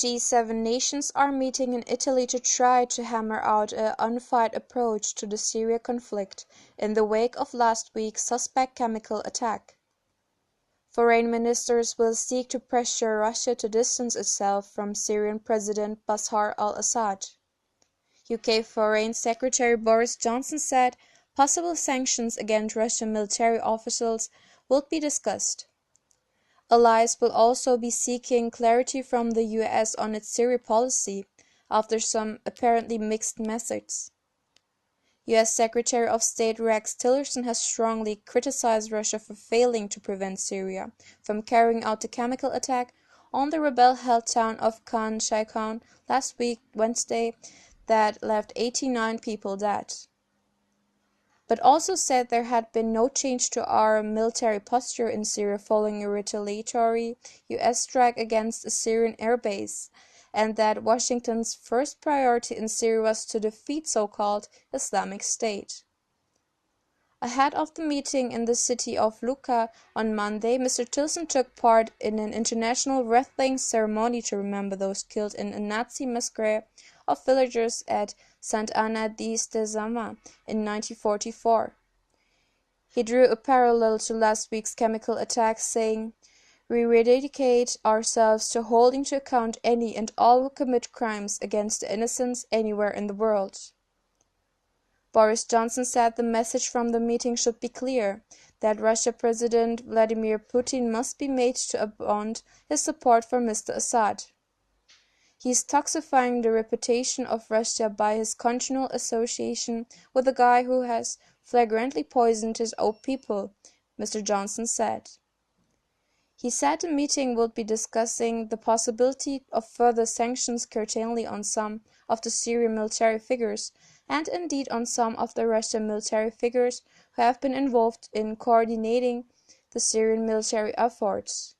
G7 nations are meeting in Italy to try to hammer out an unified approach to the Syria conflict in the wake of last week's suspect chemical attack. Foreign ministers will seek to pressure Russia to distance itself from Syrian President Bashar al-Assad. UK Foreign Secretary Boris Johnson said possible sanctions against Russian military officials will be discussed. Allies will also be seeking clarity from the US on its Syria policy after some apparently mixed messages. US Secretary of State Rex Tillerson has strongly criticized Russia for failing to prevent Syria from carrying out the chemical attack on the rebel-held town of Khan Sheikhoun last week, Wednesday, that left 89 people dead, but also said there had been no change to our military posture in Syria following a retaliatory US strike against a Syrian airbase, and that Washington's first priority in Syria was to defeat so-called Islamic State. Ahead of the meeting in the city of Lucca on Monday, Mr. Tillerson took part in an international wreath-laying ceremony to remember those killed in a Nazi massacre of villagers at Sant'Anna di Stesama in 1944. He drew a parallel to last week's chemical attack, saying, "We rededicate ourselves to holding to account any and all who commit crimes against the innocents anywhere in the world." Boris Johnson said the message from the meeting should be clear, that Russia President Vladimir Putin must be made to abandon his support for Mr. Assad. He is toxifying the reputation of Russia by his continual association with a guy who has flagrantly poisoned his own people, Mr. Johnson said. He said the meeting would be discussing the possibility of further sanctions curtailing on some of the Syrian military figures, and indeed on some of the Russian military figures who have been involved in coordinating the Syrian military efforts.